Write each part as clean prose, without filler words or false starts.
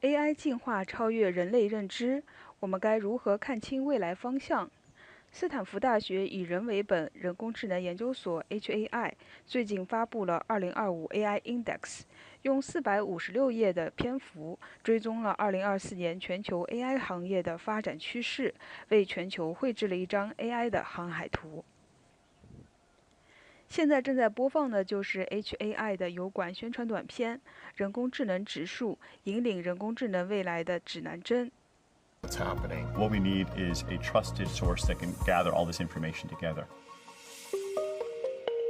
AI 进化超越人类认知，我们该如何看清未来方向？斯坦福大学以人为本人工智能研究所 （HAI） 最近发布了2025 AI Index，用456页的篇幅追踪了2024年全球 AI 行业的发展趋势，为全球绘制了一张 AI 的航海图。现在正在播放的就是 HAI 的油管宣传短片《人工智能植树：引领人工智能未来的指南针》。What's happening? What we need is a trusted source that can gather all this information together.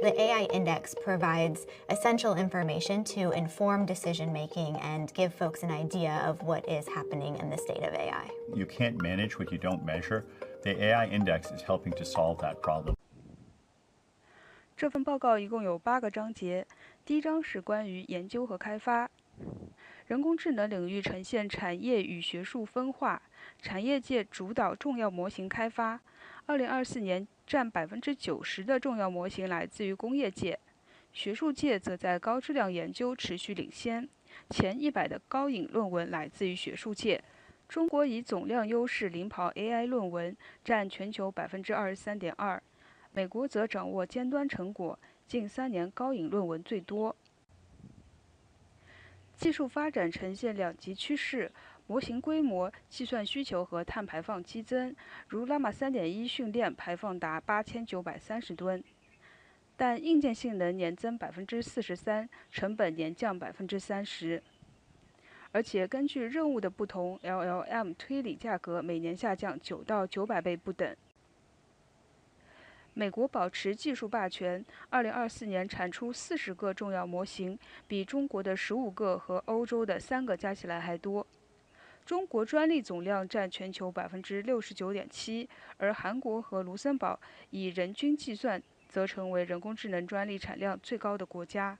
The AI Index provides essential information to inform decision making and give folks an idea of what is happening in the state of AI. You can't manage what you don't measure. The AI Index is helping to solve that problem. 这份报告一共有8个章节，第一章是关于研究和开发。人工智能领域呈现产业与学术分化，产业界主导重要模型开发。2024年占90%的重要模型来自于工业界，学术界则在高质量研究持续领先，前100的高引论文来自于学术界。中国以总量优势领跑 AI 论文，占全球23.2%。美国则掌握尖端成果，近3年高引论文最多。技术发展呈现两极趋势，模型规模、计算需求和碳排放激增，如 Llama 3.1训练排放达8930吨，但硬件性能年增43%，成本年降30%。而且根据任务的不同 ，LLM 推理价格每年下降9到900倍不等。美国保持技术霸权，2024年产出40个重要模型，比中国的15个和欧洲的3个加起来还多。中国专利总量占全球69.7%，而韩国和卢森堡以人均计算则成为人工智能专利产量最高的国家。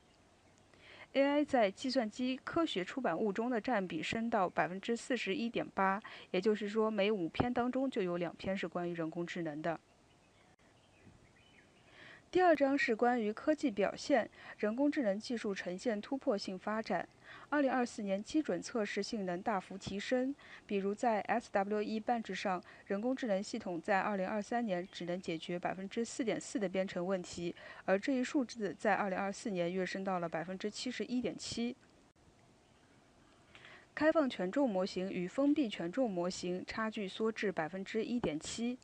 AI 在计算机科学出版物中的占比升到41.8%，也就是说，每5篇当中就有2篇是关于人工智能的。第二章是关于科技表现，人工智能技术呈现突破性发展。2024年基准测试性能大幅提升，比如在 SWE Bench 上，人工智能系统在2023年只能解决4.4%的编程问题，而这一数字在2024年跃升到了71.7%。开放权重模型与封闭权重模型差距缩至1.7%。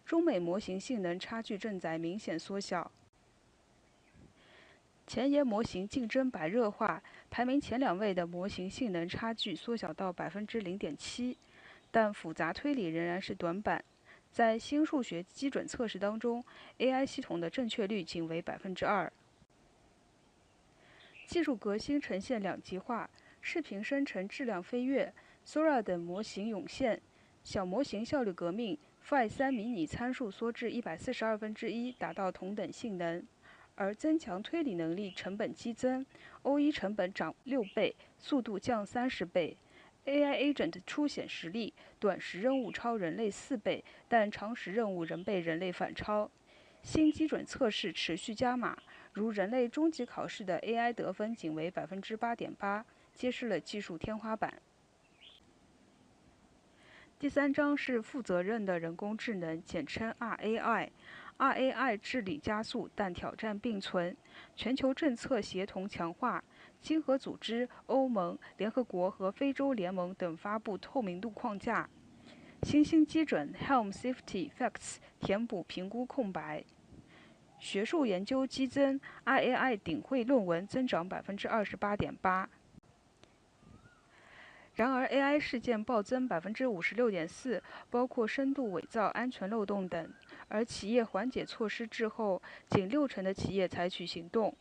中美模型性能差距正在明显缩小。前沿模型竞争白热化，排名前2位的模型性能差距缩小到0.7%，但复杂推理仍然是短板。在新数学基准测试当中 ，AI 系统的正确率仅为2%。技术革新呈现两极化，视频生成质量飞跃 ，Sora 等模型涌现，小模型效率革命。Phi3 迷你参数缩至142分之1，达到同等性能，而增强推理能力成本激增 ，O1 成本涨6倍，速度降30倍。AI Agent 初显实力，短时任务超人类4倍，但长时任务仍被人类反超。新基准测试持续加码，如人类中级考试的 AI 得分仅为8.8%，揭示了技术天花板。第3章是负责任的人工智能，简称 RAI。RAI 治理加速，但挑战并存。全球政策协同强化，经合组织、欧盟、联合国和非洲联盟等发布透明度框架。新兴基准 Helm Safety Facts 填补评估空白。学术研究激增 ，RAI 顶会论文增长28.8%。然而 ，AI 事件暴增56.4%，包括深度伪造、安全漏洞等。而企业缓解措施滞后，仅60%的企业采取行动。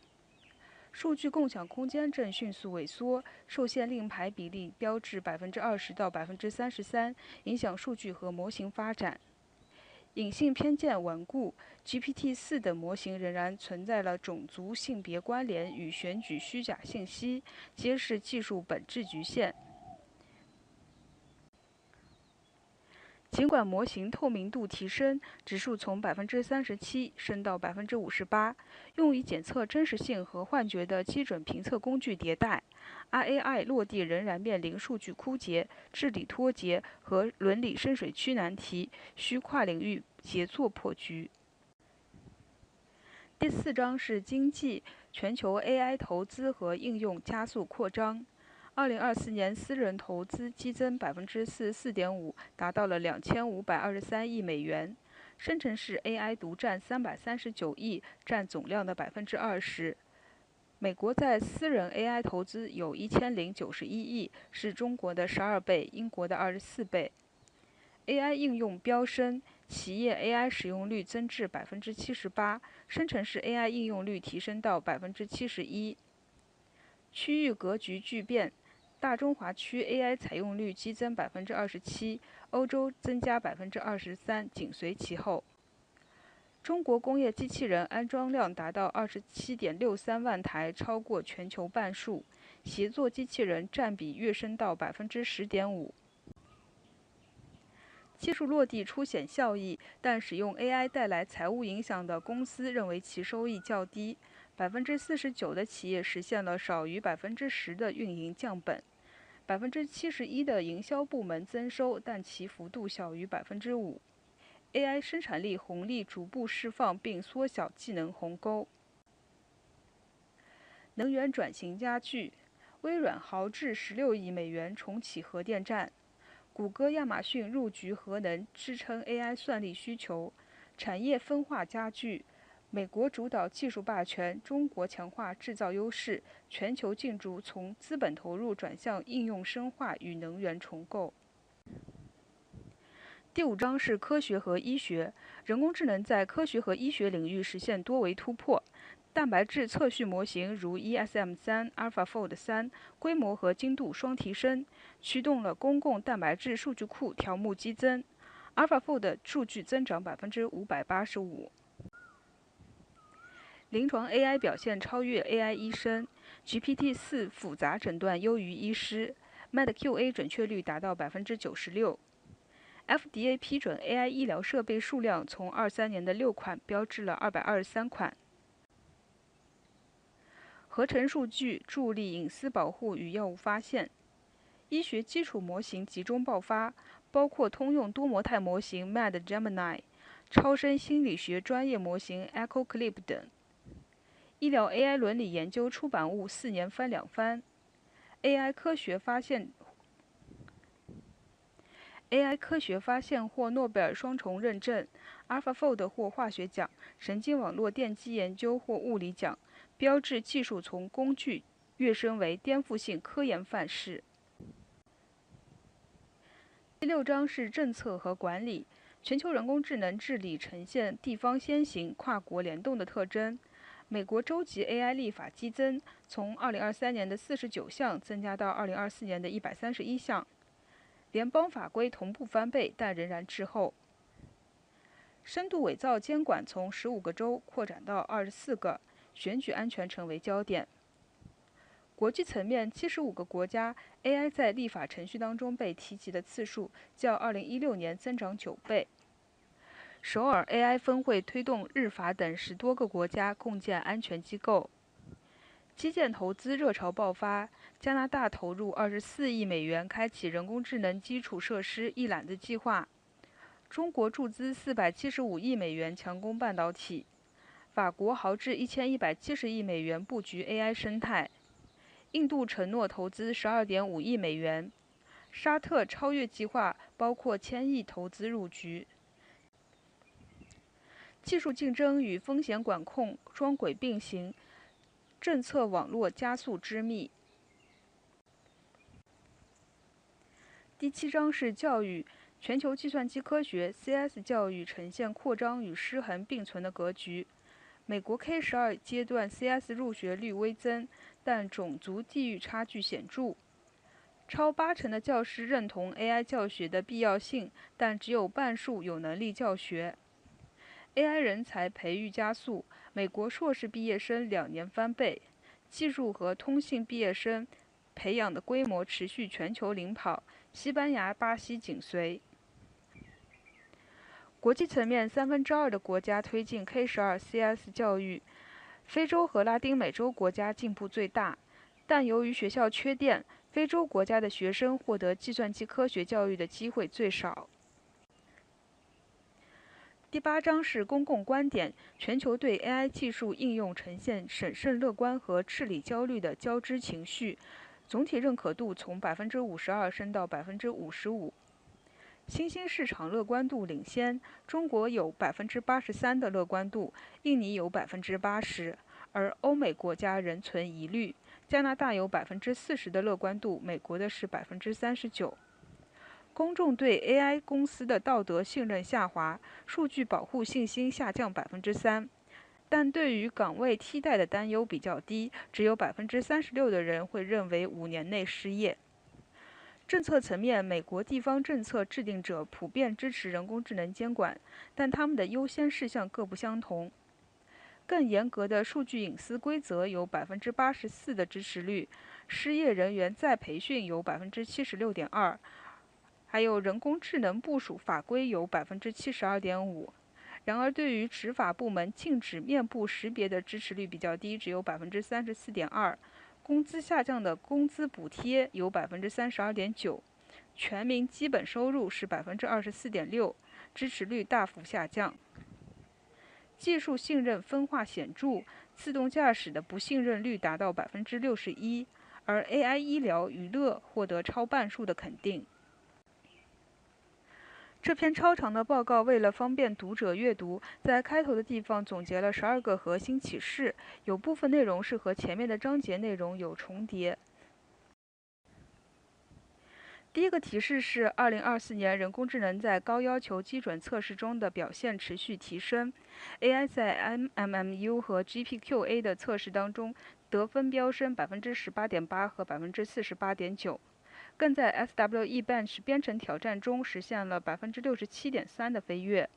数据共享空间正迅速萎缩，受限令牌比例标至20%到33%，影响数据和模型发展。隐性偏见顽固 ，GPT-4 等模型仍然存在了种族、性别关联与选举虚假信息，揭示技术本质局限。尽管模型透明度提升，指数从37%升到58%，用于检测真实性和幻觉的基准评测工具迭代，RAI 落地仍然面临数据枯竭、治理脱节和伦理深水区难题，需跨领域协作破局。第4章是经济，全球 AI 投资和应用加速扩张。2024年私人投资激增44.5%，达到了2523亿美元。生成式 AI 独占339亿，占总量的20%。美国在私人 AI 投资有1091亿，是中国的12倍，英国的24倍。AI 应用飙升，企业 AI 使用率增至78%，生成式 AI 应用率提升到71%。区域格局巨变，大中华区 AI 采用率激增27%，欧洲增加23%，紧随其后。中国工业机器人安装量达到27.63万台，超过全球半数，协作机器人占比跃升到10.5%。技术落地初显效益，但使用 AI 带来财务影响的公司认为其收益较低。49%的企业实现了少于10%的运营降本，71%的营销部门增收，但其幅度小于5%。AI 生产力红利逐步释放并缩小技能鸿沟。能源转型加剧，微软豪掷16亿美元重启核电站。谷歌、亚马逊入局核能，支撑 AI 算力需求。产业分化加剧，美国主导技术霸权，中国强化制造优势，全球竞逐从资本投入转向应用深化与能源重构。第5章是科学和医学，人工智能在科学和医学领域实现多维突破。蛋白质测序模型如 ESM3、AlphaFold 3规模和精度双提升，驱动了公共蛋白质数据库条目激增。AlphaFold 数据增长585%。临床 AI 表现超越 AI 医生 ，GPT-4 复杂诊断优于医师 ，MedQA 准确率达到96%。FDA 批准 AI 医疗设备数量从23年的6款飙至了223款。合成数据助力隐私保护与药物发现。医学基础模型集中爆发，包括通用多模态模型 MedGemini、超声心理学专业模型 EchoClip 等。医疗 AI 伦理研究出版物4年翻2番。AI 科学发现获诺贝尔双重认证 ，AlphaFold 获化学奖，神经网络电机研究获物理奖，标志技术从工具跃升为颠覆性科研范式。第6章是政策和管理，全球人工智能治理呈现地方先行、跨国联动的特征。美国州级 AI 立法激增，从2023年的49项增加到2024年的131项。联邦法规同步翻倍，但仍然滞后。深度伪造监管从15个州扩展到24个，选举安全成为焦点。国际层面，75个国家 AI 在立法程序当中被提及的次数较2016年增长9倍。首尔 AI 峰会推动日法等10多个国家共建安全机构。基建投资热潮爆发，加拿大投入24亿美元开启人工智能基础设施一揽子计划。中国注资475亿美元强攻半导体。法国豪掷1170亿美元布局 AI 生态。印度承诺投资12.5亿美元。沙特超越计划包括1000亿投资入局。技术竞争与风险管控双轨并行，政策网络加速织密。第7章是教育，全球计算机科学 CS 教育呈现扩张与失衡并存的格局。美国 K12阶段 CS 入学率微增，但种族地域差距显著。超80%的教师认同 AI 教学的必要性，但只有半数有能力教学。AI 人才培育加速，美国硕士毕业生2年翻倍，技术和通信毕业生培养的规模持续全球领跑，西班牙、巴西紧随。国际层面，2/3的国家推进 K-12CS 教育，非洲和拉丁美洲国家进步最大，但由于学校缺电，非洲国家的学生获得计算机科学教育的机会最少。第8章是公共观点，全球对 AI 技术应用呈现审慎乐观和治理焦虑的交织情绪，总体认可度从52%升到55%。新兴市场乐观度领先，中国有83%的乐观度，印尼有80%，而欧美国家仍存疑虑。加拿大有40%的乐观度，美国的是39%。公众对 AI 公司的道德信任下滑，数据保护信心下降3%，但对于岗位替代的担忧比较低，只有36%的人会认为5年内失业。政策层面，美国地方政策制定者普遍支持人工智能监管，但他们的优先事项各不相同。更严格的数据隐私规则有84%的支持率，失业人员再培训有76.2%，还有人工智能部署法规有72.5%。然而，对于执法部门禁止面部识别的支持率比较低，只有34.2%。工资下降的工资补贴有32.9%，全民基本收入是24.6%，支持率大幅下降。技术信任分化显著，自动驾驶的不信任率达到61%，而 AI 医疗娱乐获得超半数的肯定。这篇超长的报告为了方便读者阅读，在开头的地方总结了12个核心启示，有部分内容是和前面的章节内容有重叠。第一个提示是2024年人工智能在高要求基准测试中的表现持续提升。AI 在 MMU 和 GPQA 的测试当中得分飙升18.8%和48.9%，更在 SWE Bench 编程挑战中实现了67.3%的飞跃。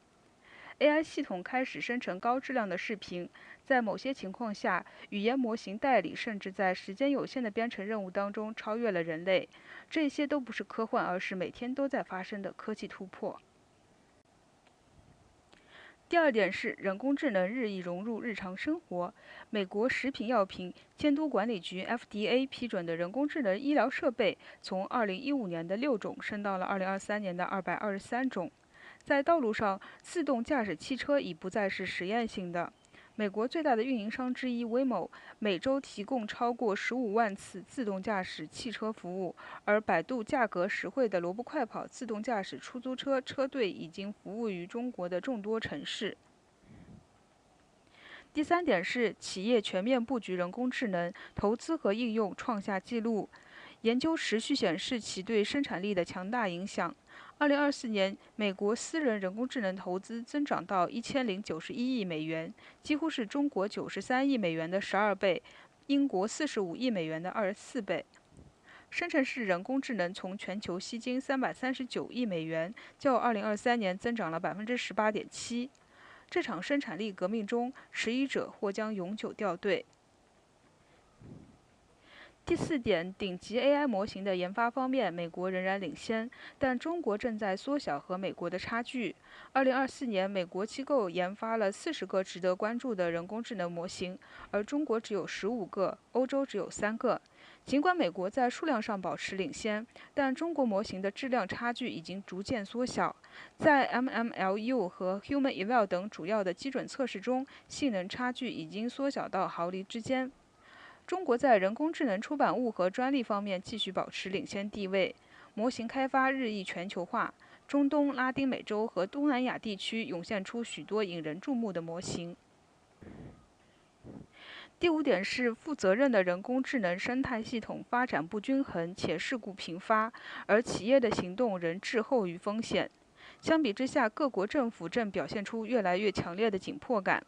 AI 系统开始生成高质量的视频，在某些情况下，语言模型代理甚至在时间有限的编程任务当中超越了人类。这些都不是科幻，而是每天都在发生的科技突破。第二点是人工智能日益融入日常生活。美国食品药品监督管理局 FDA 批准的人工智能医疗设备，从2015年的6种升到了2023年的223种。在道路上，自动驾驶汽车已不再是实验性的。美国最大的运营商之一 Waymo 每周提供超过15万次自动驾驶汽车服务，而百度价格实惠的萝卜快跑自动驾驶出租车车队已经服务于中国的众多城市。第三点是企业全面布局人工智能，投资和应用创下纪录。研究持续显示其对生产力的强大影响。2024年，美国私人人工智能投资增长到1091亿美元，几乎是中国93亿美元的12倍，英国45亿美元的24倍。生成式人工智能从全球吸金339亿美元，较2023年增长了18.7%。这场生产力革命中，迟疑者或将永久掉队。第四点，顶级 AI 模型的研发方面，美国仍然领先，但中国正在缩小和美国的差距。2024年，美国机构研发了40个值得关注的人工智能模型，而中国只有15个，欧洲只有3个。尽管美国在数量上保持领先，但中国模型的质量差距已经逐渐缩小。在 MMLU 和 HumanEval 等主要的基准测试中，性能差距已经缩小到毫厘之间。中国在人工智能出版物和专利方面继续保持领先地位，模型开发日益全球化，中东、拉丁美洲和东南亚地区涌现出许多引人注目的模型。第五点是负责任的人工智能生态系统发展不均衡且事故频发，而企业的行动仍滞后于风险。相比之下，各国政府正表现出越来越强烈的紧迫感。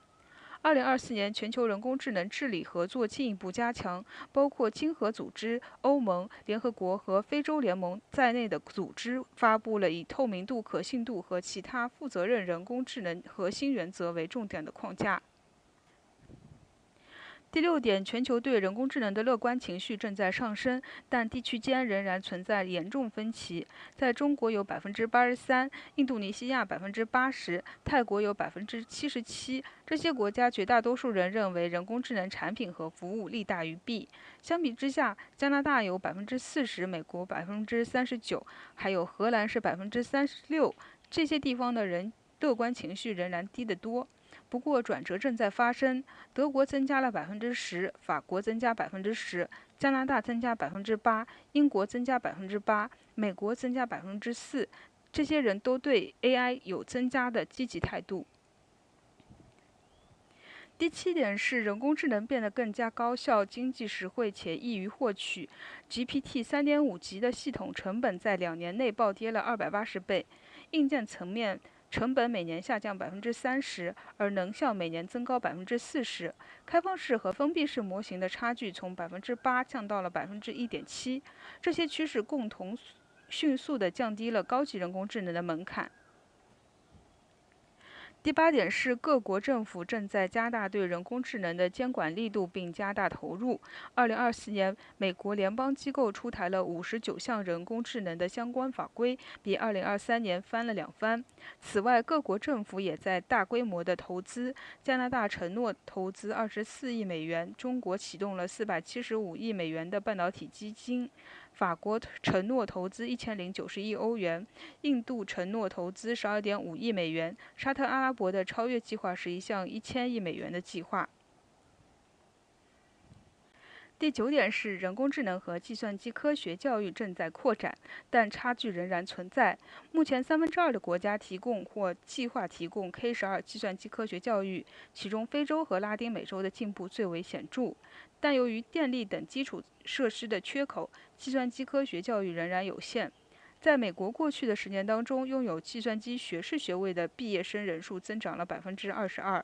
2024年，全球人工智能治理合作进一步加强，包括经合组织、欧盟、联合国和非洲联盟在内的组织发布了以透明度、可信度和其他负责任人工智能核心原则为重点的框架。第6点，全球对人工智能的乐观情绪正在上升，但地区间仍然存在严重分歧。在中国有83%，印度尼西亚80%，泰国有77%。这些国家绝大多数人认为人工智能产品和服务利大于弊。相比之下，加拿大有40%，美国39%，还有荷兰是36%。这些地方的人乐观情绪仍然低得多。不过转折正在发生，德国增加了10%，法国增加10%，加拿大增加8%，英国增加8%，美国增加4%。这些人都对 AI 有增加的积极态度。第7点是人工智能变得更加高效、经济实惠且易于获取。GPT 3.5级的系统成本在2年内暴跌了280倍，硬件层面成本每年下降30%，而能效每年增高40%。开放式和封闭式模型的差距从8%降到了1.7%。这些趋势共同迅速地降低了高级人工智能的门槛。第8点是各国政府正在加大对人工智能的监管力度，并加大投入。2024年，美国联邦机构出台了59项人工智能的相关法规，比2023年翻了2番。此外，各国政府也在大规模的投资。加拿大承诺投资24亿美元，中国启动了475亿美元的半导体基金。法国承诺投资1090亿欧元，印度承诺投资12.5亿美元，沙特阿拉伯的超越计划是一项1000亿美元的计划。第9点是人工智能和计算机科学教育正在扩展，但差距仍然存在。目前2/3的国家提供或计划提供 K12 计算机科学教育，其中非洲和拉丁美洲的进步最为显著。但由于电力等基础设施的缺口，计算机科学教育仍然有限。在美国过去的10年当中，拥有计算机学士学位的毕业生人数增长了22%。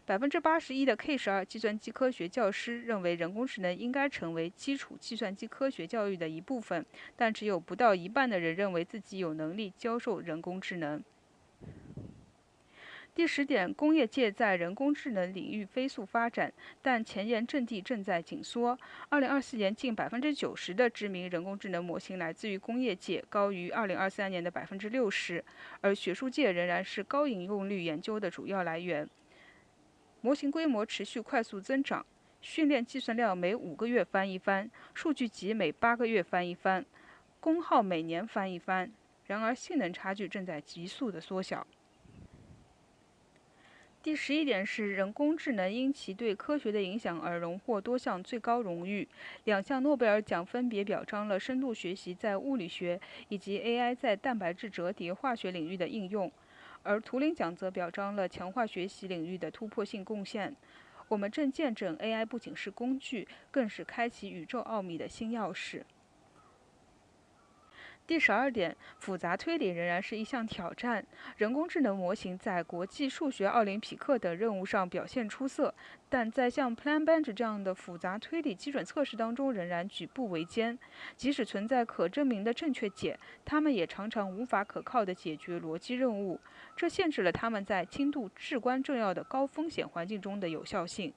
81%的 K12 计算机科学教师认为人工智能应该成为基础计算机科学教育的一部分，但只有不到一半的人认为自己有能力教授人工智能。第10点，工业界在人工智能领域飞速发展，但前沿阵地正在紧缩。2024年，近90%的知名人工智能模型来自于工业界，高于2023年的60%，而学术界仍然是高引用率研究的主要来源。模型规模持续快速增长，训练计算量每5个月翻一番，数据集每8个月翻一番，功耗每年翻一番。然而，性能差距正在急速的缩小。第11点是人工智能因其对科学的影响而荣获多项最高荣誉，2项诺贝尔奖分别表彰了深度学习在物理学以及 AI 在蛋白质折叠化学领域的应用，而图灵奖则表彰了强化学习领域的突破性贡献。我们正见证 AI 不仅是工具，更是开启宇宙奥秘的新钥匙。第12点，复杂推理仍然是一项挑战。人工智能模型在国际数学奥林匹克等任务上表现出色，但在像 PlanBench 这样的复杂推理基准测试当中仍然举步维艰。即使存在可证明的正确解，它们也常常无法可靠地解决逻辑任务，这限制了它们在轻度至关重要的高风险环境中的有效性。